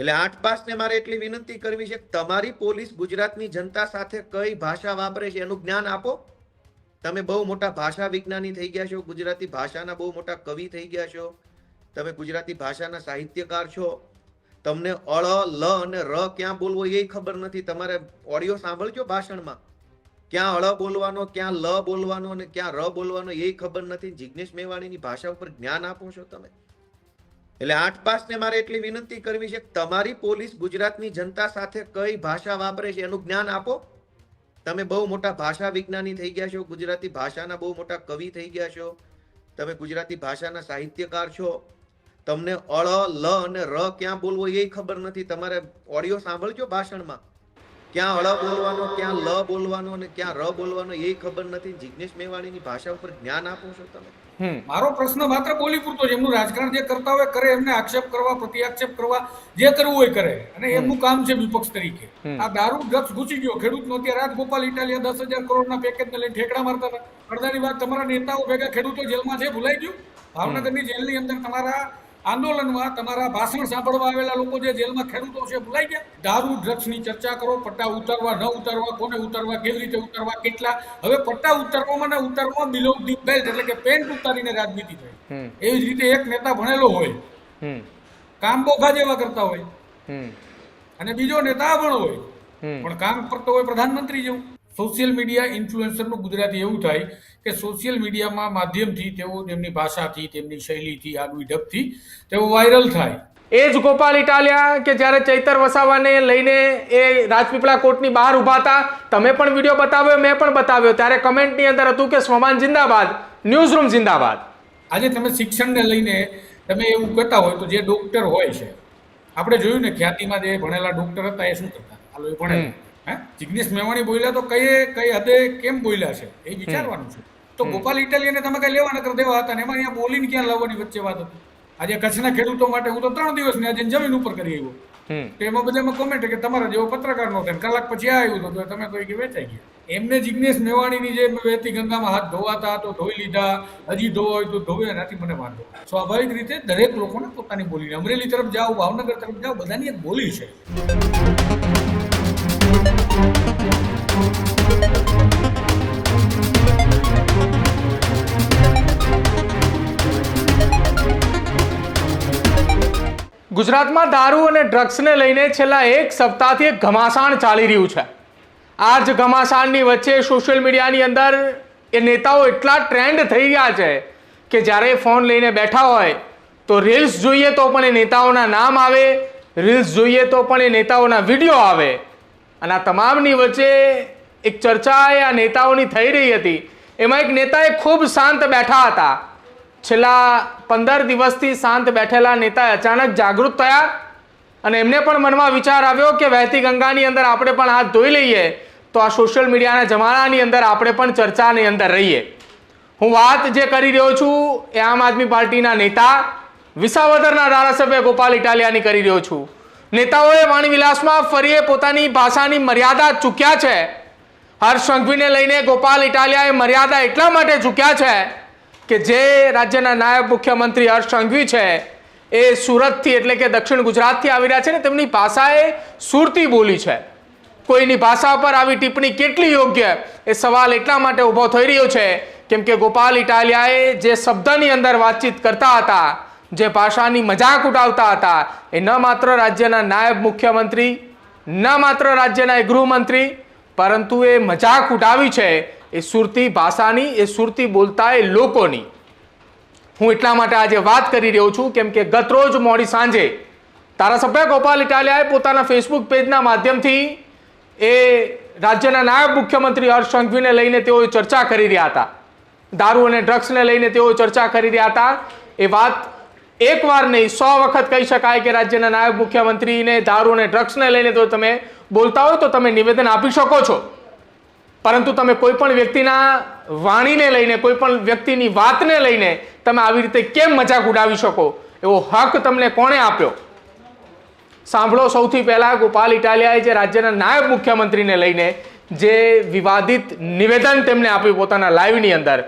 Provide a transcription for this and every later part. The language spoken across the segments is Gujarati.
એટલે 8 પાસને મારે એટલી વિનંતી કરવી છે કે તમારી પોલીસ ગુજરાતની જનતા સાથે કઈ ભાષા વાપરે છે એનું જ્ઞાન આપો. તમે બહુ મોટા ભાષા વિજ્ઞાની થઈ ગયા છો, ગુજરાતી ભાષાના બહુ મોટા કવિ થઈ ગયા છો, તમે ગુજરાતી ભાષાના સાહિત્યકાર છો. તમને અળ, લ અને ર ક્યાં બોલવો એ ખબર નથી. તમારે ઓડિયો સાંભળજો ભાષણમાં, ક્યાં અળ બોલવાનો, ક્યાં લ બોલવાનો અને ક્યાં ર બોલવાનો એ ખબર નથી. જિગ્નેશ મેવાણીની ભાષા ઉપર જ્ઞાન આપો છો તમે. એટલે 8 પાસને મારે એટલી વિનંતી કરવી છે કે તમારી પોલીસ ગુજરાતની જનતા સાથે કઈ ભાષા વાપરે છે એનું જ્ઞાન આપો. તમે બહુ મોટા ભાષા વિજ્ઞાની થઈ ગયા છો, ગુજરાતી ભાષાના બહુ મોટા કવિ થઈ ગયા છો, તમે ગુજરાતી ભાષાના સાહિત્યકાર છો. તમને અળ, લ અને ર ક્યાં બોલવો એ ખબર નથી. તમારે ઓડિયો સાંભળજો ભાષણમાં, ક્યાં અળ બોલવાનો, ક્યાં લ બોલવાનો અને ક્યાં ર બોલવાનો એ ખબર નથી. જિગ્નેશ મેવાણીની ભાષા ઉપર જ્ઞાન આપો છો તમે. મારો પ્રશ્ન માત્ર બોલી પૂરતો છે. એમનું રાજકારણ જે કરતા હોય કરે, એમને આક્ષેપ કરવા, પ્રત્યાક્ષેપ કરવા, જે કરવું હોય કરે, અને એમનું કામ છે વિપક્ષ તરીકે. આ દારૂ ડ્રગ્સ ઘૂસી ગયો. ખેડૂતનો અત્યારે રાજગોપાલ ઇટાલિયા 10,000 કરોડના પેકેજને લઈને ઠેકડા મારતા હતા. અડધાની વાત તમારા નેતાઓ ભેગા ખેડૂતો જેલમાં છે, ભૂલાઈ ગયું? ભાવનગરની જેલની અંદર તમારા આંદોલનમાં તમારા ભાષણ સાંભળવા આવેલા લોકો જે જેલમાં ખેડૂતો છે, ભૂલાઈ ગયા? દારૂ ડ્રગ્સની ચર્ચા કરો, પટ્ટા ઉતારવા ન ઉતારવા, કોને ઉતારવા, કેવી રીતે ઉતારવા, કેટલા. હવે પટ્ટા ઉતારવામાં ને ઉતારવામાં બિલો ધી બેલ્ટ, એટલે કે પેન્ટ ઉતારીને રાજનીતિ થઈ. એવી જ રીતે એક નેતા ભણેલો હોય, કામ બોખા જેવા કરતા હોય, અને બીજો નેતા અભણ હોય પણ કામ કરતો હોય પ્રધાનમંત્રી જેવું. સોશિયલ મીડિયા ઇન્ફ્લુએન્સરનું ગુજરાતી એવું થાય કે સોશિયલ મીડિયામાં માધ્યમથી તેઓ તેમની ભાષાથી, તેમની શૈલીથી, આગવી ઢબથી તેઓ વાયરલ થાય. એ જ ગોપાલ ઇટાલિયા કે જ્યારે ચૈતર વસાવાને લઈને એ રાજપીપળા કોર્ટની બહાર ઊભા હતા, તમે પણ વિડીયો બતાવ્યો, મેં પણ બતાવ્યો, ત્યારે કમેન્ટની અંદર હતું કે સ્વમાન જિંદાબાદ, ન્યૂઝ રૂમ જિંદાબાદ. આજે તમે શિક્ષણને લઈને તમે એવું કહેતા હોય તો જે ડોક્ટર હોય છે, આપણે જોયું ને ખ્યાતિમાં જે ભણેલા ડોક્ટર હતા એ શું કરતા, હાલો એ ભણેલા. જિગ્નેશ મેવાણી બોલ્યા તો કઈ હદે કેમ બોલ્યા છે એ વિચારવાનું છે. તો ગોપાલ ઇટાલિયાને તમે કઈ લેવા નકર દેવા હતા ને એમાં અહીંયા બોલીને ક્યાં લાવવાની વચ્ચે વાત હતી? આજે કચ્છના ખેડૂતો માટે હું તો 3 દિવસની આજે જમીન ઉપર કરી આવ્યો, તો એમાં બધામાં કોમેન્ટ કે તમારા જેવો પત્રકાર નો થાય, કલાક પછી આવ્યું તો તમે કોઈ કે વેચાઈ ગયા. એમને જિગ્નેશ મેવાણીની જે વહેતી ગંગામાં હાથ ધોવાતા તો ધોઈ લીધા, હજી ધોવા હોય તો ધોવે, નથી મને વાંધો. સ્વાભાવિક રીતે દરેક લોકોને પોતાની બોલી, અમરેલી તરફ જાઓ, ભાવનગર તરફ જાઓ, બધાની એક બોલી છે. ગુજરાતમાં દારૂ અને ડ્રગ્સને લઈને છેલ્લા 1 સપ્તાહથી એક ઘમાસાણ ચાલી રહ્યું છે. આ જ ઘમાસાણની વચ્ચે સોશિયલ મીડિયાની અંદર એ નેતાઓ એટલા ટ્રેન્ડ થઈ ગયા છે કે જ્યારે ફોન લઈને બેઠા હોય તો રીલ્સ જોઈએ તો પણ એ નેતાઓના નામ આવે, રીલ્સ જોઈએ તો પણ એ નેતાઓના વિડીયો આવે. અને આ તમામની વચ્ચે એક ચર્ચા આ નેતાઓની થઈ રહી હતી. એમાં એક નેતાએ ખૂબ શાંત બેઠા હતા. છેલ્લા 15 દિવસથી શાંત બેઠેલા નેતા અચાનક જાગૃત થયા અને એમને પણ મનમાં વિચાર આવ્યો કે વહેતી ગંગાની અંદર આપણે પણ હાથ ધોઈ લઈએ તો આ સોશિયલ મીડિયાના જમાનાની અંદર આપણે પણ ચર્ચાની અંદર રહીએ. હું વાત જે કરી રહ્યો છું એ આમ આદમી પાર્ટીના નેતા, વિસાવદરના ધારાસભ્ય ગોપાલ ઇટાલિયાની કરી રહ્યો છું. નેતાઓએ વાણીવિલાસમાં ફરીએ પોતાની ભાષાની મર્યાદા ચૂક્યા છે. હર્ષ સંઘવીને લઈને ગોપાલ ઇટાલિયાએ મર્યાદા એટલા માટે ચૂક્યા છે કે જે રાજ્યના નાયબ મુખ્યમંત્રી હર્ષ સંઘવી છે એ સુરતથી એટલે કે દક્ષિણ ગુજરાતથી આવી રહ્યા છે ને તેમની ભાષા એ સુરતી બોલી છે. કોઈની ભાષા પર આવી ટિપ્પણી કેટલી યોગ્ય એ સવાલ એટલા માટે ઊભો થઈ રહ્યો છે કેમ કે ગોપાલ ઇટાલિયાએ જે શબ્દની અંદર વાતચીત કરતા હતા, જે ભાષાની મજાક ઉડાવતા હતા, એ ન માત્ર રાજ્યના નાયબ મુખ્યમંત્રી, ન માત્ર રાજ્યના ગૃહમંત્રી, પરંતુ એ મજાક ઉડાવી છે એ સુરતી ભાષાની, એ સુરતી બોલતા એ લોકોની. હું એટલા માટે આજે વાત કરી રહ્યો છું કેમ કે ગત રોજ મોડી સાંજે ધારાસભ્ય ગોપાલ ઇટાલિયાએ પોતાના ફેસબુક પેજના માધ્યમથી એ રાજ્યના નાયબ મુખ્યમંત્રી હર્ષ સંઘવીને લઈને તેઓ ચર્ચા કરી રહ્યા હતા. દારૂ અને ડ્રગ્સને લઈને તેઓ ચર્ચા કરી રહ્યા હતા. એ વાત એકવાર નહીં 100 વખત કહી શકાય કે રાજ્યના નાયબ મુખ્યમંત્રીને દારૂ અને ડ્રગ્સને લઈને તો તમે બોલતા હોય તો તમે નિવેદન આપી શકો છો, પરંતુ તમે કોઈ પણ વ્યક્તિના વાણીને લઈને, કોઈ પણ વ્યક્તિની વાતને લઈને તમે આવી રીતે કેમ મજાક ઉડાવી શકો? એવો હક તમને કોણે આપ્યો? સાંભળો સૌથી પહેલા ગોપાલ ઇટાલિયાએ જે રાજ્યના નાયબ મુખ્યમંત્રીને લઈને જે વિવાદિત નિવેદન તેમને આપ્યું પોતાના લાઈવની અંદર,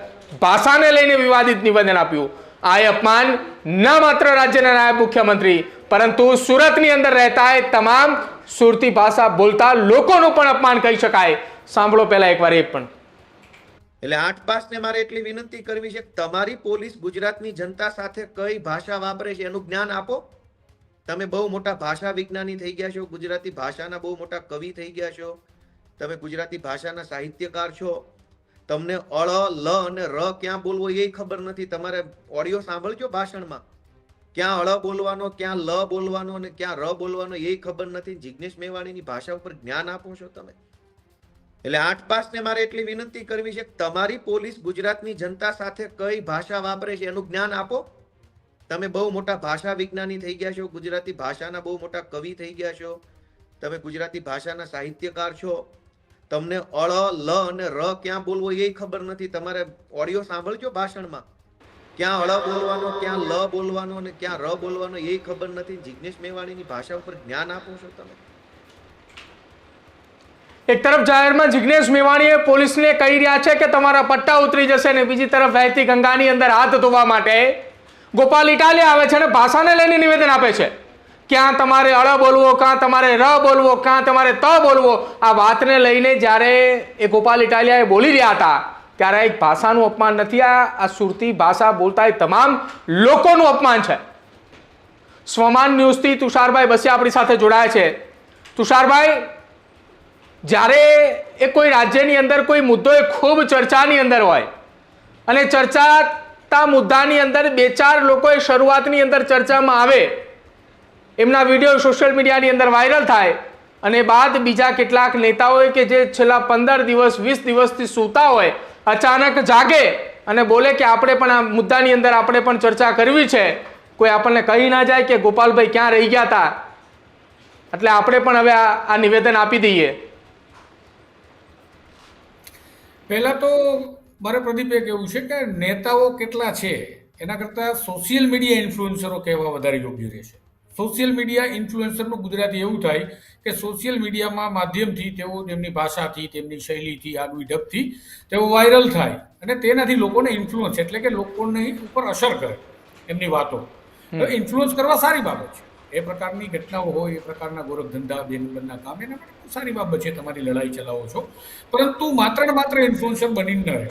ભાષાને લઈને વિવાદિત નિવેદન આપ્યું. આ અપમાન ન માત્ર રાજ્યના નાયબ મુખ્યમંત્રી પરંતુ સુરતની અંદર રહેતા એ તમામ સુરતી ભાષા બોલતા લોકોનું પણ અપમાન કહી શકાય. સાંભળો પહેલા એકવાર એ પણ. એટલે 8 પાસને મારે એટલી વિનંતી કરવી છે કે તમારી પોલીસ ગુજરાતની જનતા સાથે કઈ ભાષા વાપરે છે એનું જ્ઞાન આપો. તમે બહુ મોટા ભાષા વિજ્ઞાની થઈ ગયા છો, ગુજરાતી ભાષાના બહુ મોટા કવિ થઈ ગયા છો, તમે ગુજરાતી ભાષાના સાહિત્યકાર છો. તમને અળ, લ અને ર ક્યાં બોલવો એ ખબર નથી. તમારે ઓડિયો સાંભળજો ભાષણમાં, ક્યાં અળ બોલવાનો, ક્યાં લ બોલવાનો અને ક્યાં ર બોલવાનો એ ખબર નથી. જિગ્નેશ મેવાણીની ભાષા ઉપર જ્ઞાન આપો છો તમે. એટલે 8 પાસને મારે એટલી વિનંતી કરવી છે કે તમારી પોલીસ ગુજરાતની જનતા સાથે કઈ ભાષા વાપરે છે એનું જ્ઞાન આપો. તમે બહુ મોટા ભાષા વિજ્ઞાની થઈ ગયા છો, ગુજરાતી ભાષાના બહુ મોટા કવિ થઈ ગયા છો, તમે ગુજરાતી ભાષાના સાહિત્યકાર છો. તમને અળ, લ અને ર ક્યાં બોલવો એ ખબર નથી. તમારે ઓડિયો સાંભળજો ભાષણમાં, ક્યાં અળ બોલવાનો, ક્યાં લ બોલવાનો અને ક્યાં ર બોલવાનો એ ખબર નથી. જિગ્નેશ મેવાણીની ભાષા ઉપર જ્ઞાન આપો છો તમે. એક તરફ જાહેરમાં જિગ્નેશ મેવાણીએ પોલીસને કહી રહ્યા છે કે તમારા પટ્ટા ઉતરી જશે, ને બીજી તરફ વહેતી ગંગાની અંદર હાથ ધોવા માટે ગોપાલ ઇટાલિયા આવે છે અને ભાષાને લઈને નિવેદન આપે છે. ક્યાં તમારે અળ બોલવો, ક્યાં તમારે ર બોલવો, ક્યાં તમારે ત બોલવો. આ વાતને લઈને જ્યારે એ ગોપાલ ઇટાલિયા બોલી રહ્યા હતા ત્યારે એક ભાષાનું અપમાન નથી, આ સુરતી ભાષા બોલતા એ તમામ લોકોનું અપમાન છે. સ્વમાન ન્યૂઝથી તુષારભાઈ બસિયા આપણી સાથે જોડાયા છે. તુષારભાઈ, જ્યારે એ કોઈ રાજ્યની અંદર કોઈ મુદ્દો એ ખૂબ ચર્ચાની અંદર હોય અને ચર્ચાતા મુદ્દાની અંદર 2-4 લોકોએ શરૂઆતની અંદર ચર્ચામાં આવે, એમના વિડીયો સોશિયલ મીડિયાની અંદર વાયરલ થાય અને બાદ બીજા કેટલાક નેતાઓએ કે જે છેલ્લા 15 દિવસ 20 દિવસથી સૂતા હોય અચાનક જાગે અને બોલે કે આપણે પણ આ મુદ્દાની અંદર આપણે પણ ચર્ચા કરવી છે. કોઈ આપણને કહી ના જાય કે ગોપાલભાઈ ક્યાં રહી ગયા હતા, એટલે આપણે પણ હવે આ નિવેદન આપી દઈએ. પહેલા તો મારે પ્રદીપે કહેવું છે કે નેતાઓ કેટલા છે એના કરતાં સોશિયલ મીડિયા ઇન્ફ્લુએન્સરો કહેવા વધારે યોગ્ય રહેશે. સોશિયલ મીડિયા ઇન્ફ્લુએન્સરનું ગુજરાતી એવું થાય કે સોશિયલ મીડિયામાં માધ્યમથી તેઓ તેમની ભાષાથી, તેમની શૈલીથી, આગવી ઢબથી તેઓ વાયરલ થાય અને તેનાથી લોકોને ઇન્ફ્લુઅન્સ, એટલે કે લોકોની ઉપર અસર કરે એમની વાતો. તો ઇન્ફ્લુઅન્સ કરવા સારી બાબત છે. એ પ્રકારની ઘટનાઓ હોય, એ પ્રકારના ગોરખ ધંધા, બેનબરના કામ, એના માટે સારી બાબત છે. તમારી લડાઈ ચલાવો છો, પરંતુ માત્ર ને માત્ર ઇન્ફ્લુએન્સર બનીને ન રહે.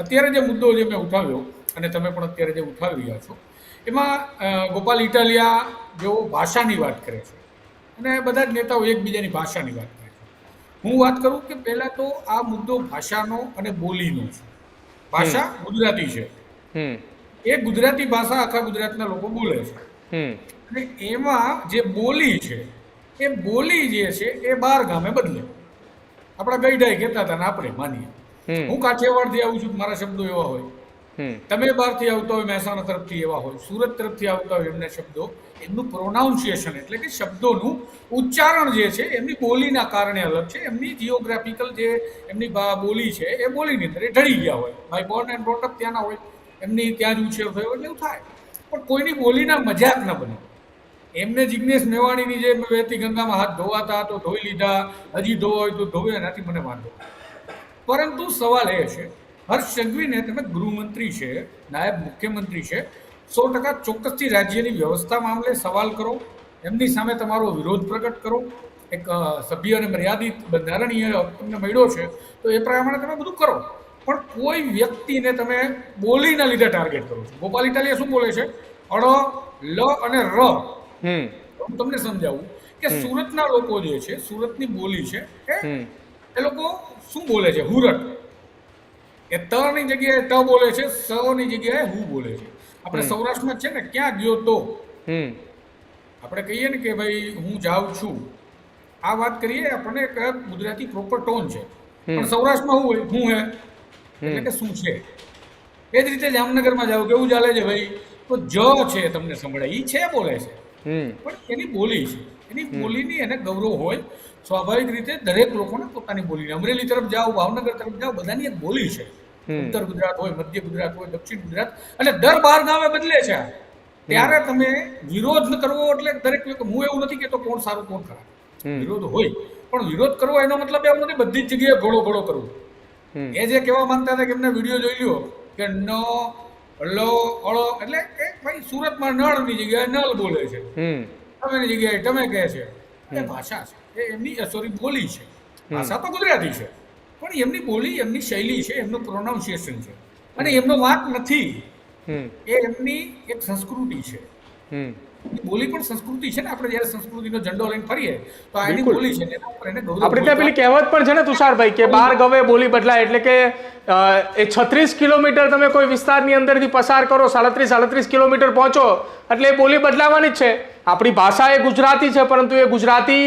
અત્યારે જે મુદ્દો જે મેં ઉઠાવ્યો અને તમે પણ અત્યારે જે ઉઠાવી રહ્યા છો, એમાં ગોપાલ ઇટાલિયા જેઓ ભાષાની વાત કરે છે અને બધા જ નેતાઓ એકબીજાની ભાષાની વાત કરે છે. હું વાત કરું કે પહેલાં તો આ મુદ્દો ભાષાનો અને બોલીનો છે. ભાષા ગુજરાતી છે, એ ગુજરાતી ભાષા આખા ગુજરાતના લોકો બોલે છે અને એમાં જે બોલી છે એ બોલી જે છે એ 12 ગામે બદલે. આપણા ગઈઢાઈ કહેતા હતા ને આપણે માનીએ. હું કાઠિયાવાડથી આવું છું, મારા શબ્દો એવા હોય. તમે બહારથી આવતા હોય, મહેસાણા તરફથી એવા હોય, સુરત તરફથી આવતા હોય, એમના શબ્દો, એમનું પ્રોનાઉન્સિએશન એટલે કે શબ્દોનું ઉચ્ચારણ જે છે એમની બોલીના કારણે અલગ છે. એમની જીઓગ્રાફિકલ જે એમની બોલી છે એ બોલીની અંદર એ ઢળી ગયા હોય. By born and brought up ત્યાંના હોય, એમની ત્યાં જ ઉછેર થયો એટલે એવું થાય. પણ કોઈની બોલીના મજાક ન બને. એમને જિગ્નેશ મેવાણીની જે વહેતી ગંગામાં હાથ ધોવાતા તો ધોઈ લીધા, હજી ધોવા હોય તો ધોવે, એનાથી મને વાંધો. પરંતુ સવાલ એ છે, હર્ષ સંઘવીને તમે ગૃહમંત્રી છે, નાયબ મુખ્યમંત્રી છે, 100% ચોક્કસથી રાજ્યની વ્યવસ્થા મામલે સવાલ કરો, એમની સામે તમારો વિરોધ પ્રગટ કરો. એક સભ્ય અને મર્યાદિત બંધારણીય તમને મળ્યો છે તો એ પ્રમાણે તમે બધું કરો. પણ કોઈ વ્યક્તિને તમે બોલીના લીધે ટાર્ગેટ કરો છો. ગોપાલ ઇટાલિયા શું બોલે છે? અળ, લ અને ર. હું તમને સમજાવું કે સુરતના લોકો જે છે, સુરતની બોલી છે, એ લોકો શું બોલે છે? હુરટ. એ ત ની જગ્યાએ ટ બોલે છે, સ ની જગ્યાએ હું બોલે છે. આપણે સૌરાષ્ટ્રમાં છે ને, ક્યાં ગયો તો આપણે કહીએ ને કે ભાઈ હું જાઉં છું, આ વાત કરીએ આપણને ગુજરાતી પ્રોપર ટોન છે. પણ સૌરાષ્ટ્રમાં શું હોય? હું હે એટલે કે શું છે. એ જ રીતે જામનગરમાં જાવ કેવું ચાલે છે ભાઈ, તો જ છે તમને સંભળાય, ઈ છે બોલે છે, પણ એની બોલી છે. એની બોલીની એને ગૌરવ હોય. સ્વાભાવિક રીતે દરેક લોકોને પોતાની બોલી. અમરેલી તરફ જાઓ, ભાવનગર તરફ જાઓ, બધાની એક બોલી છે. ઉત્તર ગુજરાત હોય, મધ્ય ગુજરાત હોય, દક્ષિણ ગુજરાત, અને દર 12 ગામે બદલે છે. ત્યારે તમે વિરોધ ન કરવો એટલે દરેક લોકો, હું એવું નથી કહેતો કોણ સારું કોણ ખરાબ, વિરોધ હોય, પણ વિરોધ કરવો એનો મતલબ એવું નથી બધી જ જગ્યાએ ઘોડો ઘોડો કરવો. એ જે કહેવા માંગતા હતા કે એમને વિડીયો જોઈ લ્યો કે ન, લો, અળો, એટલે કે ભાઈ સુરતમાં નળની જગ્યાએ નળ બોલે છે, તમેની જગ્યાએ તમે કહે છે એ ભાષા છે, એ એમની સોરી બોલી છે. ભાષા તો ગુજરાતી છે, પણ એમની બોલી, એમની શૈલી છે, એમનું પ્રોનાઉન્સિએશન છે, અને એમનો વાંક નથી. એ એમની એક સંસ્કૃતિ છે. બોલી પણ સંસ્કૃતિ છે ને. આપણે જયારે સંસ્કૃતિનો ઝંડો લઈને ફરીએ તો આ એની બિલકુલ. બોલી છે ને, એના ઉપર એને ગૌરવ આપણે ત્યાં પેલી બોલતા- કહેવત પણ છે ને તુષારભાઈ કે 12 ગવે બોલી બદલાય, એટલે કે એ 36 કિલોમીટર તમે કોઈ વિસ્તારની અંદરથી પસાર કરો, 37 કિલોમીટર પહોંચો એટલે એ બોલી બદલાવાની જ છે. આપણી ભાષા એ ગુજરાતી છે, પરંતુ એ ગુજરાતી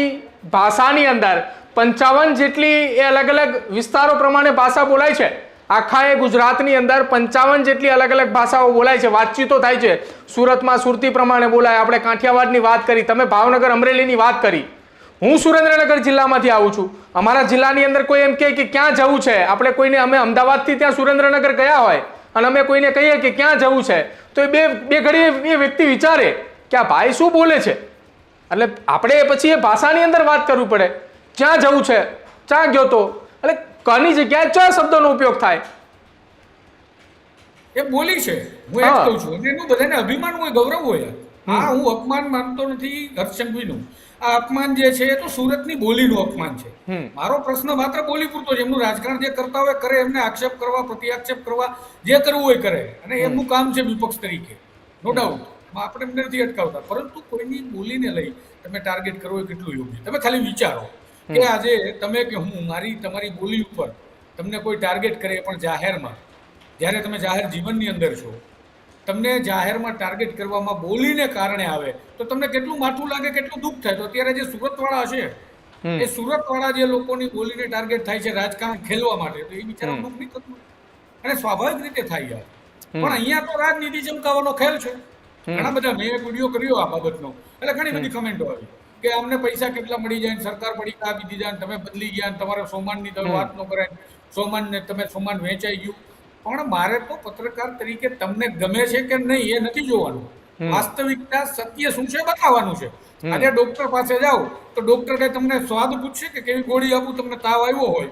ભાષાની અંદર 55 જેટલી એ અલગ અલગ વિસ્તારો પ્રમાણે ભાષા બોલાય છે. આખા એ ગુજરાતની અંદર 55 જેટલી અલગ અલગ ભાષાઓ બોલાય છે, વાતચીતો થાય છે. સુરતમાં સુરતી પ્રમાણે બોલાય, આપણે કાઠિયાવાડની વાત કરી, તમે ભાવનગર અમરેલીની વાત કરી. હું સુરેન્દ્રનગર જિલ્લામાંથી આવું છું. અમારા જિલ્લાની અંદર કોઈ એમ કહે કે ક્યાં જવું છે, આપણે કોઈને, અમે અમદાવાદથી ત્યાં સુરેન્દ્રનગર ગયા હોય અને અમે કોઈને કહીએ કે ક્યાં જવું છે, તો એ બે ઘડી એ વ્યક્તિ વિચારે કે આ ભાઈ શું બોલે છે. એટલે આપણે પછી એ ભાષાની અંદર વાત કરવી પડે. ક્યાં જવું છે, ક્યાં ગયો તો, એટલે કની જગ્યાએ કયા શબ્દોનો ઉપયોગ થાય. એ બોલી છે. હું એ જ કહું છું. અને એનું બધાને અભિમાન હોય, ગૌરવ હોય. હા, હું અપમાન માનતો નથી હર્ષસંઘવીનું. આ અપમાન જે છે એ તો સુરતની બોલીનું અપમાન છે. મારો પ્રશ્ન માત્ર બોલી પૂરતો છે. એમનું રાજકારણ જે કરતા હોય કરે, એમને આક્ષેપ કરવા, પ્રત્યાક્ષેપ કરવા, જે કરવું હોય કરે, અને એમનું કામ છે વિપક્ષ તરીકે, નો ડાઉટ. આપણે એમને નથી અટકાવતા, પરંતુ કોઈની બોલીને લઈ તમે ટાર્ગેટ કરવો એ કેટલું યોગ્ય. તમે ખાલી વિચારો કે આજે તમે કે હું તમારી બોલી ઉપર તમને કોઈ ટાર્ગેટ કરે, પણ જાહેરમાં, જ્યારે તમે જાહેર જીવનની અંદર છો, તમને જાહેરમાં ટાર્ગેટ કરવામાં બોલીને કારણે આવે તો તમને કેટલું માઠું લાગે, કેટલું દુઃખ થાય. તો અત્યારે જે સુરતવાળા છે, એ સુરતવાળા જે લોકોની બોલીને ટાર્ગેટ થાય છે રાજકારણ ખેલવા માટે, તો એ બિચારા દુઃખ નહીં થતું, અને સ્વાભાવિક રીતે થાય યાર. પણ અહીંયા તો રાજનીતિ ચમકાવવાનો ખેલ છે. ઘણા બધા, મેં એક વિડીયો કર્યો આ બાબતનો, એટલે ઘણી બધી કમેન્ટો આવી કે અમને પૈસા કેટલા મળી જાય, સરકાર પડી આપી દીધા, તમે બદલી ગયા, તમારે સોમાનની તમે વાત ન કરાય, સોમાનને તમે સોમાન વેચાઈ ગયું. પણ મારે તો પત્રકાર તરીકે તમને ગમે છે કે નહીં એ નથી જોવાનું. વાસ્તવિકતા સત્ય શું છે બતાવવાનું છે. આજે ડોક્ટર પાસે જાઓ તો ડોક્ટર કઈ તમને સ્વાદ પૂછશે કે કેવી ગોળી આપું, તમને તાવ આવ્યો હોય,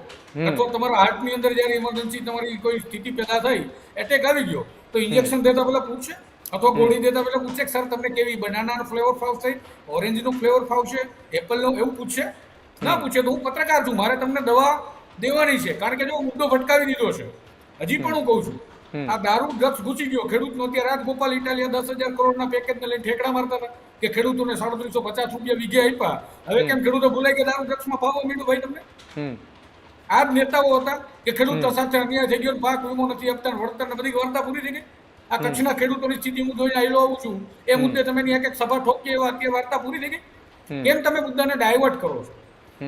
અથવા તમારા હાર્ટની અંદર જયારે ઇમરજન્સી તમારી કોઈ સ્થિતિ પેદા થઈ, એટેક આવી ગયો, તો ઇન્જેક્શન દેતા પેલા પૂછશે, અથવા ગોળી દેતા પેલા પૂછશે કે સર તમને કેવી બનાનાનો ફ્લેવર ફાવશે, ઓરેન્જનો ફ્લેવર ફાવશે, એપલનો, એવું પૂછશે? ના પૂછે. તો હું પત્રકાર છું, મારે તમને દવા દેવાની છે, કારણ કે જો મુદ્દો ભટકાવી દીધો છે. હજી પણ હું કહું છું, આ દારૂ ડ્રગ્સ ઘૂસી ગયો. ખેડૂતનો અત્યારે રાજગોપાલ ઇટાલિયા 10,000 કરોડના પેકેજને લઈને ઠેકડા મારતા હતા કે ખેડૂતોને 350 રૂપિયા વીઘે આપ્યા. હવે કેમ ખેડૂતો ભૂલાય કે દારૂ ડ્રગ્સમાં ફાવવા માંડ્યું ભાઈ તમને? આ જ નેતાઓ હતા કે ખેડૂતો સાથે અન્યાય થઈ ગયો, પાક વીમો નથી આપતા, વળતર બધી વાર્તા પૂરી થઈ ગઈ. આ કચ્છના ખેડૂતોની સ્થિતિ હું જોઈને આવેલો આવું છું, એ મુદ્દે તમે એક સભા ઠોકી એવા કે વાર્તા પૂરી થઈ ગઈ. કેમ તમે મુદ્દાને ડાયવર્ટ કરો છો?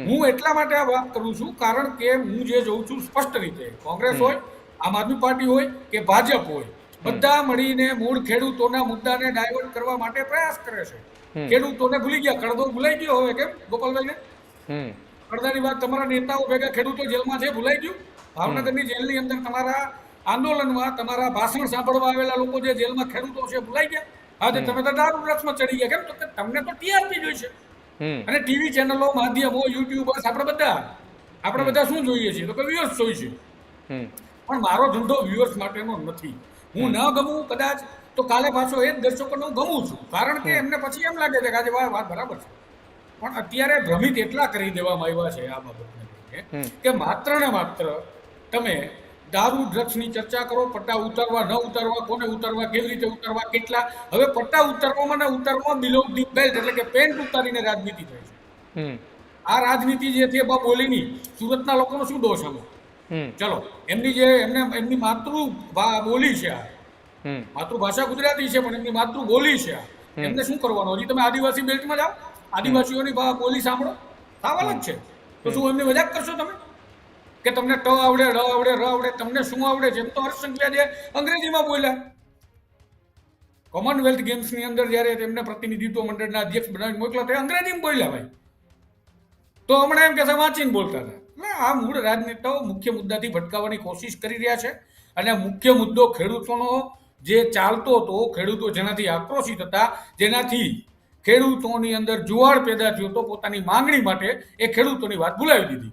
હું એટલા માટે આ વાત કરું છું કારણ કે હું જે જોઉં છું સ્પષ્ટ રીતે, કોંગ્રેસ હોય, આમ આદમી પાર્ટી હોય કે ભાજપ હોય, બધા મળીને મૂળ ખેડૂતોના મુદ્દાને ડાયવર્ટ કરવા માટે પ્રયાસ કરે છે. ખેડૂતોને ભૂલી ગયા. કડદો ભૂલાઈ ગયો હવે, કેમ ગોપાલભાઈને? કડદાની વાત તમારા નેતાઓ ભેગા ખેડૂતો જેલમાં છે, ભૂલાઈ ગયું? ભાવનગરની જેલની અંદર તમારા આંદોલનમાં તમારા ભાષણ સાંભળવા આવેલા લોકો જે જેલમાં ખેડૂતો છે, ભૂલાઈ ગયા? આજે તમે તો દારૂ ડ્રગ્સમાં ચડી ગયા. કેમ? તો કે તમને તો ટીઆરપી જોઈશે, અને ટીવી ચેનલો, માધ્યમો, યુટ્યુબર્સ, આપણે બધા શું જોઈએ છીએ? તો કે વ્યુઅર્સ જોઈએ છે. પણ મારો ધંધો વ્યુઅર્સ માટેનો નથી. હું ન ગમું કદાચ તો કાલે પાછો એ જ દર્શકોને હું ગમું છું, કારણ કે એમને પછી એમ લાગે છે કે આજે વાત બરાબર છે. પણ અત્યારે ભ્રમિત એટલા કરી દેવામાં આવ્યા છે આ બાબતને કે માત્ર ને માત્ર તમે દારૂ ડ્રગ્સની ચર્ચા કરો, પટ્ટા ઉતારવા, ન ઉતારવા, કોને ઉતારવા, કેવી રીતે ઉતારવા, કેટલા. હવે પટ્ટા ઉતારવામાં ને ઉતારવામાં બિલો ધી બેલ્ટ, એટલે કે પેન્ટ ઉતારીને રાજનીતિ થાય છે. આ રાજનીતિ જે છે બોલીની, સુરતના લોકોનો શું દોષ આમાં? ચલો, એમની માતૃ બોલી છે, આ માતૃભાષા ગુજરાતી છે, પણ એમની માતૃ બોલી છે. એમને શું કરવાનું? હજી તમે આદિવાસી બેલ્ટમાં જાઓ, આદિવાસીઓની બોલી સાંભળો, સાવ અલગ છે. તો શું એમની મજાક કરશો તમે કે તમને ટ આવડે, ર આવડે, ર આવડે? તમને શું આવડે છે? એમ તો હર્ષસંઘવી જે અંગ્રેજીમાં બોલ્યા. કોમનવેલ્થ ગેમ્સની અંદર જ્યારે તેમને પ્રતિનિધિત્વ મંડળના અધ્યક્ષ બનાવીને મોકલા, તે અંગ્રેજીમાં બોલ્યા ભાઈ. તો હમણાં એમ કે વાંચીને બોલતા હતા. આ મૂળ રાજનેતાઓ મુખ્ય મુદ્દાથી ભટકાવવાની કોશિશ કરી રહ્યા છે. અને મુખ્ય મુદ્દો ખેડૂતોનો જે ચાલતો હતો, ખેડૂતો જેનાથી આક્રોશિત હતા, જેનાથી ખેડૂતોની અંદર જુવાળ પેદા થયો હતો પોતાની માંગણી માટે, એ ખેડૂતોની વાત ભૂલાવી દીધી.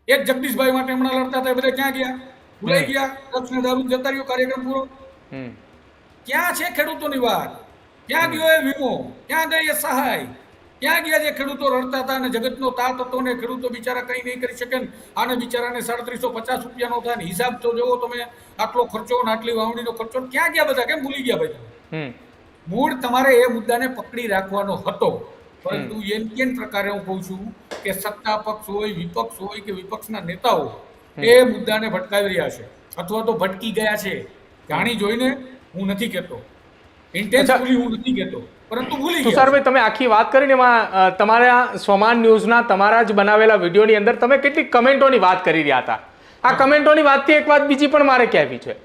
એક જગદીશભાઈ માટે હમણાં લડતા હતા, બધા ક્યાં ગયા? ભૂલાઈ ગયા. ડ્રગ્સને દારૂ જતા રહ્યો, કાર્યક્રમ પૂરો. ક્યાં છે ખેડૂતોની વાત? ક્યાં ગયો એ વીમો? ક્યાં ગઈ એ સહાય? ક્યાં ગયા જે ખેડૂતો રડતા હતા અને જગતનો તાત હતો ને ખેડૂતો બિચારા કંઈ નહીં કરી શકે ને આને બિચારાને 3750 રૂપિયાનો થાય ને હિસાબ તો જોવો તમે, આટલો ખર્ચો ને આટલી વાવણીનો ખર્ચો, ક્યાં ગયા બધા? કેમ ભૂલી ગયા ભાઈ તમે? મૂળ તમારે એ મુદ્દાને પકડી રાખવાનો હતો, પરંતુ એમ પ્રકારે હું કહું છું કે સત્તા પક્ષ હોય, વિપક્ષ હોય કે વિપક્ષના નેતાઓ એ મુદ્દાને ભટકાવી રહ્યા છે અથવા તો ભટકી ગયા છે. જાણી જોઈને હું નથી કહેતો, ઇન્ટેન્શનલી હું નથી કહેતો, પરંતુ ભૂલી ગયા. તુષારભાઈ, તમે આખી વાત કરીને એમાં તમારા સ્વમાન ન્યૂઝના તમારા જ બનાવેલા વિડીયોની અંદર તમે કેટલીક કમેન્ટોની વાત કરી રહ્યા હતા. આ કમેન્ટોની વાતથી એક વાત બીજી પણ મારે કહેવી છે.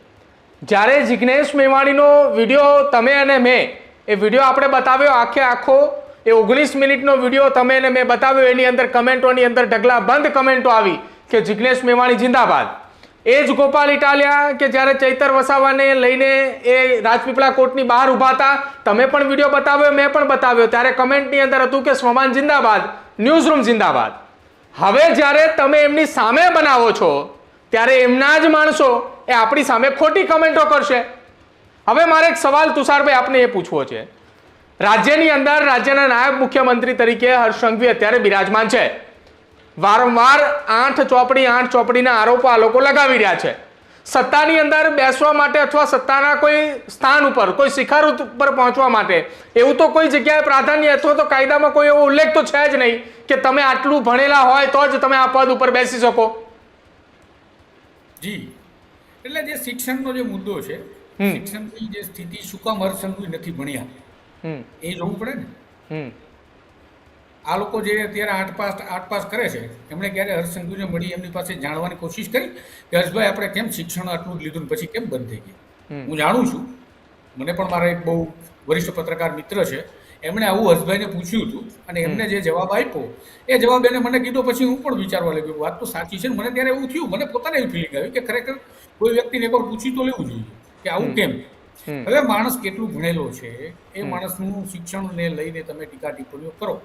જ્યારે જિગ્નેશ મેવાણીનો વિડીયો તમે અને મેં એ વિડીયો આપણે બતાવ્યો આખો એ 19 મિનિટનો વિડીયો તમે અને મેં બતાવ્યો, એની અંદર કમેન્ટોની અંદર ઢગલા બંધ કમેન્ટો આવી કે જિગ્નેશ મેવાણી જિંદાબાદ. એ જ ગોપાલ ઇટાલિયા કે જ્યારે ચૈતર વસાવાને લઈને એ રાજપીપળા કોર્ટની બહાર ઊભા હતા, તમે પણ વિડીયો બતાવ્યો, મેં પણ બતાવ્યો, ત્યારે કમેન્ટની અંદર હતું કે સ્વમાન જિંદાબાદ, ન્યૂઝ રૂમ જિંદાબાદ. હવે જ્યારે તમે એમની સામે બનાવો છો ત્યારે એમના જ માણસો એ આપણી સામે ખોટી કમેન્ટો કરશે. હવે મારે એક સવાલ તુષારભાઈ આપને એ પૂછવો છે. રાજ્યની અંદર રાજ્યના નાયબ મુખ્યમંત્રી તરીકે હર્ષ સંઘવી અત્યારે બિરાજમાન છે. વારંવાર 8 ચોપડીના આરોપો આ લોકો લગાવી રહ્યા છે. સત્તાની અંદર બેસવા માટે અથવા સત્તાના કોઈ સ્થાન ઉપર, કોઈ શિખર ઉપર પહોંચવા માટે એવું તો કોઈ જગ્યાએ પ્રાધાન્ય અથવા તો કાયદામાં કોઈ એવો ઉલ્લેખ તો છે જ નહીં કે તમે આટલું ભણેલા હોય તો જ તમે આ પદ ઉપર બેસી શકો. જી, એટલે જે શિક્ષણનો જે મુદ્દો છે, શિક્ષણની જે સ્થિતિ શું કામ હર્ષ સંઘવી નથી ભણ્યા એ જોવું પડે ને. આ લોકો જે અત્યારે 8 પાસ કરે છે એમણે ક્યારે હર્ષ સંઘવીને મળી એમની પાસે જાણવાની કોશિશ કરી કે હર્ષભાઈ આપણે કેમ શિક્ષણ આટલું જ લીધું પછી કેમ બંધ થઈ ગયું? હું જાણું છું, મને પણ મારા એક બહુ વરિષ્ઠ પત્રકાર મિત્ર છે, એમણે આવું હર્ષભાઈને પૂછ્યું હતું અને એમને જે જવાબ આપ્યો એ જવાબ એને મને કીધો પછી હું પણ વિચારવા લાગ્યો, વાત તો સાચી છે ને. મને ત્યારે એવું થયું, મને પોતાને એવી ફિલિંગ આવી કે ખરેખર કોઈ વ્યક્તિને એકવાર પૂછી તો લેવું જોઈએ કે આવું કેમ. હવે માણસ કેટલું ભણેલો છે એ માણસનું શિક્ષણને લઈને તમે ટીકા ટિપ્પણીઓ કરો,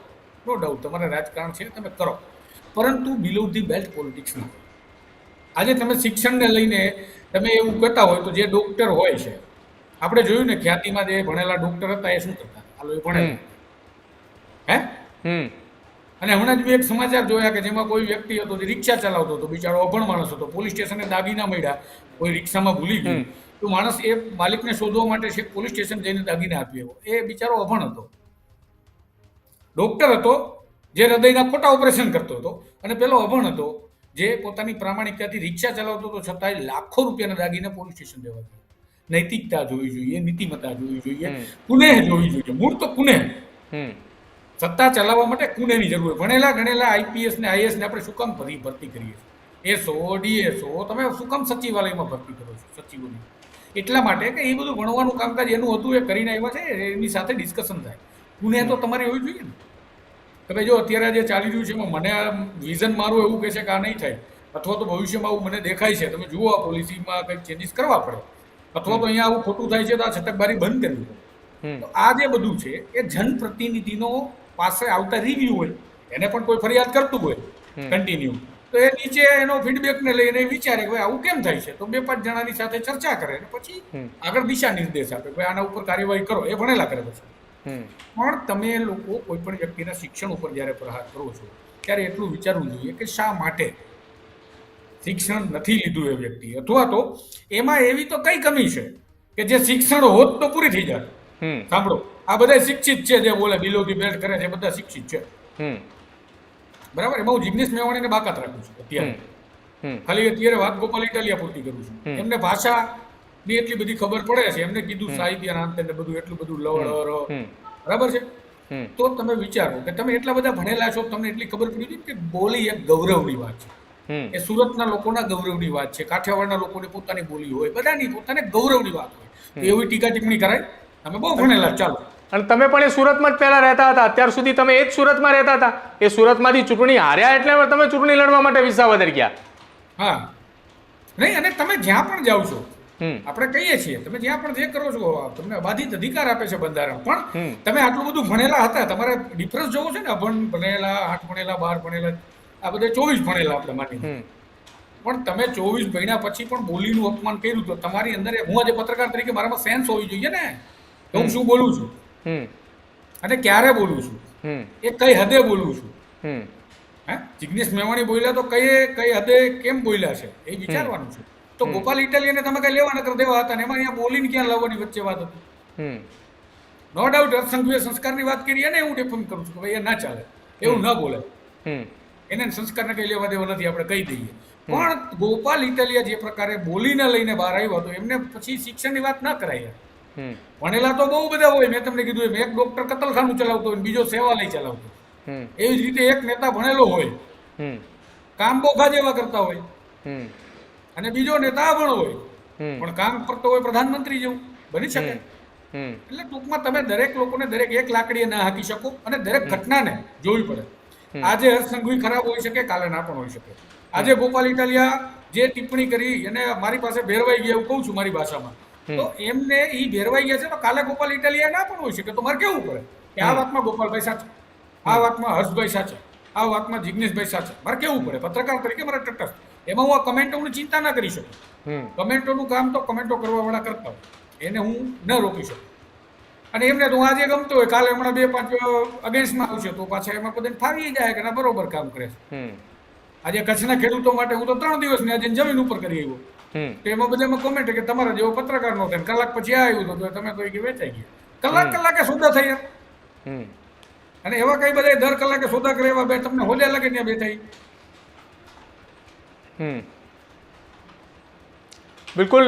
નો ડાઉટ તમારે રાજકારણ છે તમે કરો, પરંતુ બિલો ધી બેલ્ટ પોલિટિક્સ ના. આજે તમે શિક્ષણને લઈને તમે એવું કહેતા હોય તો જે ડોક્ટર હોય છે, આપણે જોયું ને ખ્યાતિમાં જે ભણેલા ડોક્ટર હતા એ શું કરતા? હાલો એ ભણેલા હે. અને હમણાં જ મેં એક સમાચાર જોયા કે જેમાં કોઈ વ્યક્તિ હતો જે રિક્ષા ચલાવતો હતો, બિચારો અભણ માણસ હતો, પોલીસ સ્ટેશને દાગીના મળ્યા, કોઈ રિક્ષામાં ભૂલી ગયું તો માણસ એ માલિકને શોધવા માટે છે પોલીસ સ્ટેશન જઈને દાગીના આપી આવ્યો. એ બિચારો અભણ હતો, ડોક્ટર હતો જે હૃદયના ખોટા ઓપરેશન કરતો હતો, અને પેલો અભણ હતો જે પોતાની પ્રામાણિકતાથી રિક્ષા ચલાવતો હતો છતાંય લાખો રૂપિયાના દાગીને પોલીસ સ્ટેશન દેવા જોઈએ. નૈતિકતા જોવી જોઈએ, નીતિમત્તા જોવી જોઈએ, કુનેહ જોવી જોઈએ. મૂળ તો કુનેહ. સત્તા ચલાવવા માટે કુનેહની જરૂર હોય. ભણેલા ગણેલા આઈપીએસ ને આઈએસ ને આપણે શું કામ ભરતી કરીએ છીએ? એસો ડીએસઓ તમે શું કામ સચિવાલયમાં ભરતી કરો છો સચિવોની? એટલા માટે કે એ બધું ભણવાનું કામકાજ એનું હતું, એ કરીને આવ્યા છે, એની સાથે ડિસ્કશન થાય. કુનેહ તો તમારી હોવી જોઈએ ને. તમે જો અત્યારે જે ચાલી રહ્યું છે એમાં મને વિઝન મારું એવું કહે છે કે આ નહીં થાય, અથવા તો ભવિષ્યમાં આવું મને દેખાય છે, તમે જુઓ આ પોલિસીમાં કંઈક ચેન્જીસ કરવા પડે, અથવા તો અહીંયા આવું ખોટું થાય છે તો આ છટકબારી બંધ કરવી પડે. તો આ જે બધું છે એ જનપ્રતિનિધિનો પાસે આવતા રિવ્યુ હોય, એને પણ કોઈ ફરિયાદ કરતું હોય કન્ટિન્યુ, તો એ નીચે એનો ફીડબેકને લઈને વિચારે કે ભાઈ આવું કેમ થાય છે, તો 2-5 જણાની સાથે ચર્ચા કરે અને પછી આગળ દિશા નિર્દેશ આપે, ભાઈ આના ઉપર કાર્યવાહી કરો. એ ભણેલા કરે પછી. પણ તમે લોકો કોઈ પણ વ્યક્તિના શિક્ષણ ઉપર જ્યારે પ્રહાર કરો છો ત્યારે એટલું વિચારવું જોઈએ કે શા માટે શિક્ષણ નથી લીધું એ વ્યક્તિ, અથવા તો એમાં એવી તો કઈ કમી છે કે જે શિક્ષણ હોત તો પૂરી થઈ જાય. સાંભળો, આ બધા શિક્ષિત છે, જે બોલે બિલો ધી બેલ્ટ કરે છે, બધા શિક્ષિત છે, બરાબર. એમાં હું જિગ્નેશ મેવાણીને બાકાત રાખું છું અત્યારે, ખાલી અત્યારે વાત ગોપાલ ઇટાલિયા પૂરતી કરું છું. એમને ભાષાની એટલી બધી ખબર પડે છે, એમને કીધું સાહિત્ય નામ ને બધું એટલું બધું લવડ, બરાબર છે. તો તમે વિચારો કે તમે એટલા બધા ભણેલા છો, તમને એટલી ખબર પડી હતી કે બોલી એક ગૌરવની વાત છે, એ સુરતના લોકોના ગૌરવની વાત છે, કાઠિયાવાડના લોકોની પોતાની બોલી હોય, બધાની પોતાને ગૌરવની વાત હોય, એવી ટીકા ટિપ્પણી કરાય? તમે બહુ ભણેલા, ચાલો. અને તમે પણ એ સુરતમાં જ પહેલા રહેતા હતા, અત્યાર સુધી તમે એ જ સુરતમાં રહેતા હતા. એ સુરતમાંથી ચૂંટણી હાર્યા એટલે તમે ચૂંટણી લડવા માટે વિસાવદર ગયા. હા, નહીં, અને તમે જ્યાં પણ જાઓ છો, આપણે કહીએ છીએ તમે જ્યાં પણ જે કરો છો તમને બાધિત અધિકાર આપે છે બંધારણ, પણ તમે આટલું બધું ભણેલા હતા, તમારે ડિફરન્સ જોવો છે ને, અભણ ભણેલા, 8 ભણેલા, 12 ભણેલા, આ બધા 24 ભણેલા આપણે માની, પણ તમે 24 ભણ્યા પછી પણ બોલીનું અપમાન કર્યું તો તમારી અંદર, હું આજે પત્રકાર તરીકે મારામાં સેન્સ હોવી જોઈએ ને કે હું શું બોલું છું અને ક્યારે બોલું છું. હમ એ કઈ હદે બોલું છું. હમ હે જિગ્નેશ મેવાણી બોલ્યા તો કઈ હદે કેમ બોલ્યા છે એ વિચારવાનું છે. તો ગોપાલ ઇટાલિયાને તમે કઈ લેવા નકર દેવા હતા ને એમાં અહીંયા બોલીને ક્યાં લાવવાની વચ્ચે વાત હતી. હમ નો ડાઉટ હર્ષસંઘવીએ સંસ્કારની વાત કરી એને હું ડિફેન્ડ કરું છું કે ભાઈ એ ના ચાલે, એવું ન બોલે. હમ એને સંસ્કારને કઈ લેવા દેવા નથી, આપણે કહી દઈએ. પણ ગોપાલ ઇટાલિયા જે પ્રકારે બોલીને લઈને બહાર આવ્યો હતો એમને પછી શિક્ષણની વાત ના કરાય. હમ ભણેલા તો બહુ બધા હોય, મેં તમને કીધું એમ એક ડોક્ટર કતલખાનું ચલાવતો હોય બીજો સેવાલય ચલાવતો. હમ એવી જ રીતે એક નેતા ભણેલો હોય, હમ કામ બોખા જેવા કરતા હોય, હમ અને બીજો નેતા અભણ હોય હમ પણ કામ કરતો હોય પ્રધાનમંત્રી જેવું, બની શકે. હમ એટલે ટૂંકમાં તમે દરેક લોકોને દરેક એક લાકડીએ ના હાકી શકો અને દરેક ઘટનાને જોવી પડે. આજે હર્ષસંઘવી ખરાબ હોઈ શકે, કાલે ના પણ હોઈ શકે. આજે ગોપાલ ઇટાલિયા જે ટિપ્પણી કરી અને મારી પાસે ભેરવાઈ ગયા એવું કહું છું મારી ભાષામાં, તો એમને ઈ ભેરવાઈ ગયા છે તો કાલે ગોપાલ ઇટાલિયા ના પણ હોઈ શકે. તો મારે કેવું પડે કે આ વાતમાં ગોપાલભાઈ સાચા, આ વાતમાં હર્ષભાઈ સાચા, આ વાતમાં જિગ્નેશભાઈ સાચા. મારે કેવું પડે પત્રકાર તરીકે, મારે તટસ્થ. એમાં હું આ કમેન્ટોની ચિંતા ના કરી શકું. કમેન્ટોનું કામ તો કમેન્ટો કરવા વાળા કરતા હોય, એને હું ન રોકી શકું. અને એમને તો આજે ગમતો હોય, કાલે હમણાં 2-5 અગેન્સ્ટમાં આવશે તો પાછા એમાં બધાને ફાવી જાય કે ના બરોબર કામ કરે છે. આજે કચ્છના ખેડૂતો માટે હું તો 3 દિવસની આજે જમીન ઉપર કરી આવ્યો, તો એમાં બધામાં કોમેન્ટ કે તમારા જેવો પત્રકાર નો થાય, કલાક પછી આવ્યું તો તમે તો કે વેચાઈ ગયા. કલાકે સોદા થયા. અને એવા કઈ બધા દર કલાકે સોદા કરે એવા બે તમને હોલ્યા લાગે ત્યાં બેઠા. બિલકુલ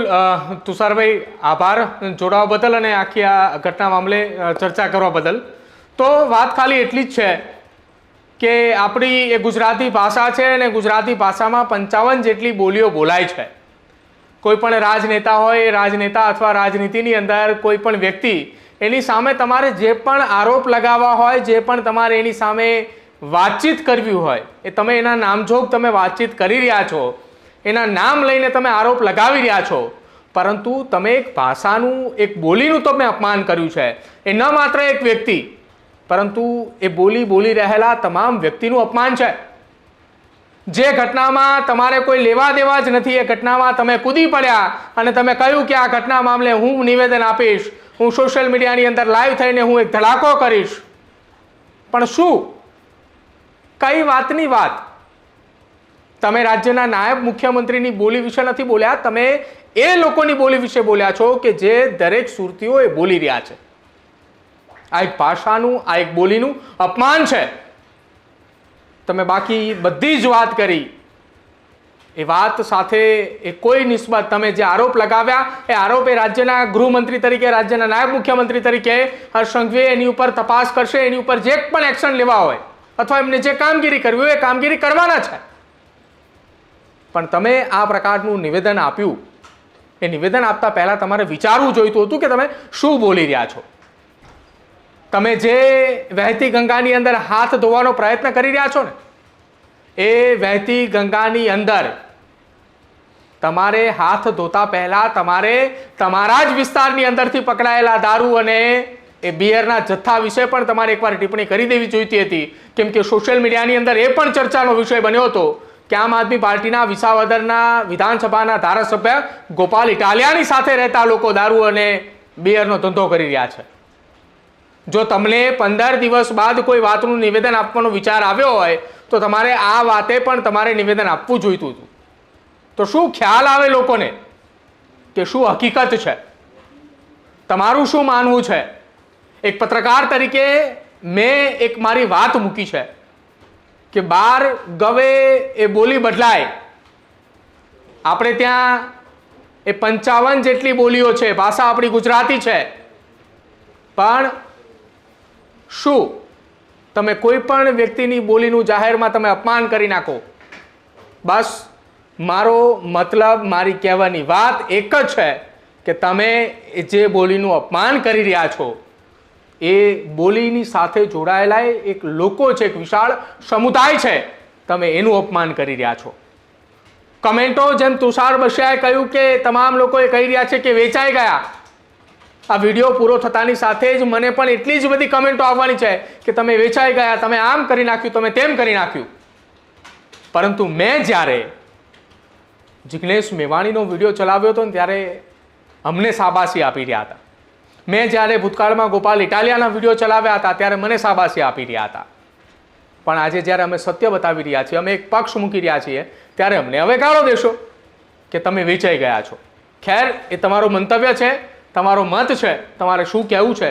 તુષારભાઈ, આભાર જોડાવા બદલ અને આખી આ ઘટના મામલે ચર્ચા કરવા બદલ. તો વાત ખાલી એટલી જ છે કે આપણી એ ગુજરાતી ભાષા છે અને ગુજરાતી ભાષામાં 55 જેટલી બોલીઓ બોલાય છે. કોઈ પણ રાજનેતા હોય, એ રાજનેતા અથવા રાજનીતિની અંદર કોઈ પણ વ્યક્તિ, એની સામે તમારે જે પણ આરોપ લગાવવા હોય, જે પણ તમારે એની સામે વાતચીત કરવી હોય, એ તમે એના નામજોગ તમે વાતચીત કરી રહ્યા છો, એના નામ લઈને તમે આરોપ લગાવી રહ્યા છો, પરંતુ તમે એક ભાષાનું, એક બોલીનું તમે અપમાન કર્યું છે. એ ન માત્ર એક વ્યક્તિ, પરંતુ એ બોલી રહેલા તમામ વ્યક્તિનું અપમાન છે. જે ઘટનામાં તમારે કોઈ લેવા દેવા જ નથી, એ ઘટનામાં તમે કૂદી પડ્યા અને તમે કહ્યું કે આ ઘટના મામલે હું નિવેદન આપીશ, હું સોશિયલ મીડિયાની અંદર લાઈવ થઈને હું એક ધડાકો કરીશ. પણ શું, કઈ વાતની વાત? તમે રાજ્યના નાયબ મુખ્યમંત્રીની બોલી વિશે નથી બોલ્યા, તમે એ લોકોની બોલી વિશે બોલ્યા છો કે જે દરેક સુરતીઓ એ બોલી રહ્યા છે. આ એક ભાષાનું, આ એક બોલીનું અપમાન છે. તમે બાકી બધી જ વાત કરી, એ વાત સાથે એ કોઈ નિસ્બત, તમે જે આરોપ લગાવ્યા એ આરોપ એ રાજ્યના ગૃહમંત્રી તરીકે, રાજ્યના નાયબ મુખ્યમંત્રી તરીકે હર્ષસંઘવી એની ઉપર તપાસ કરશે, એની ઉપર જે પણ એક્શન લેવા હોય અથવા એમને જે કામગીરી કરવી હોય એ કામગીરી કરવાના છે. પણ તમે આ પ્રકારનું નિવેદન આપ્યું, એ નિવેદન આપતા પહેલા તમારે વિચારવું જોઈતું હતું કે તમે શું બોલી રહ્યા છો. તમે જે વહેતી ગંગાની અંદર હાથ ધોવાનો પ્રયત્ન કરી રહ્યા છો ને, એ વહેતી ગંગાની અંદર તમારે હાથ ધોતા પહેલા તમારે તમારા જ વિસ્તારની અંદરથી પકડાયેલા દારૂ અને એ બિયરના જથ્થા વિશે પણ તમારે એકવાર ટિપ્પણી કરી દેવી જોઈતી હતી. કેમ કે સોશિયલ મીડિયાની અંદર એ પણ ચર્ચાનો વિષય બન્યો હતો કે આમ આદમી પાર્ટીના વિસાવદરના વિધાનસભાના ધારાસભ્ય ગોપાલ ઇટાલિયાની સાથે રહેતા લોકો દારૂ અને બિયરનો ધંધો કરી રહ્યા છે. જો તમને 15 દિવસ બાદ કોઈ વાતનું નિવેદન આપવાનો વિચાર આવ્યો હોય તો તમારે આ વાતે પણ તમારે નિવેદન આપવું જોઈતું હતું. તો શું ખ્યાલ આવે લોકોને કે શું હકીકત છે, તમારું શું માનવું છે? એક પત્રકાર તરીકે મેં એક મારી વાત મૂકી છે કે 12 ગવે એ બોલી બદલાય. આપણે ત્યાં એ 55 જેટલી બોલીઓ છે, ભાષા આપણી ગુજરાતી છે, પણ શું તમે કોઈ પણ વ્યક્તિની બોલીનું જાહેરમાં તમે અપમાન કરી નાખો? બસ મારો મતલબ, મારી કહેવાની વાત એક જ છે કે તમે જે બોલીનું અપમાન કરી રહ્યા છો એ બોલીની સાથે જોડાયેલા એક લોકો છે, એક વિશાળ સમુદાય છે, તમે એનું અપમાન કરી રહ્યા છો. કમેન્ટો જેમ તુષાર બસિયાએ કહ્યું કે તમામ લોકો એ કહી રહ્યા છે કે વેચાઈ ગયા. આ વિડીયો પૂરો થતાની સાથે જ મને પણ એટલી જ બધી કમેન્ટો આવવાની છે કે તમે વેચાઈ ગયા, તમે આમ કરી નાખ્યું, તમે તેમ કરી નાખ્યું. પરંતુ મેં જ્યારે જિગ્નેશ મેવાણીનો વિડીયો ચલાવ્યો હતો ને ત્યારે અમને શાબાશી આપી રહ્યા હતા. મેં જ્યારે ભૂતકાળમાં ગોપાલ ઇટાલિયાના વિડીયો ચલાવ્યા હતા ત્યારે મને શાબાશી આપી રહ્યા હતા, પણ આજે જ્યારે અમે સત્ય બતાવી રહ્યા છીએ, અમે એક પક્ષ મૂકી રહ્યા છીએ, ત્યારે અમને હવે ગાળો દેશો કે તમે વેચાઈ ગયા છો. ખેર, એ તમારું મંતવ્ય છે, તમારો મત છે, તમારે શું કહેવું છે,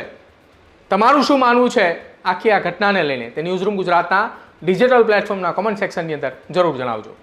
તમારું શું માનવું છે આખી આ ઘટનાને લઈને તે ન્યૂઝરૂમ ગુજરાતના ડિજિટલ પ્લેટફોર્મના કોમેન્ટ સેક્શનની અંદર જરૂર જણાવજો.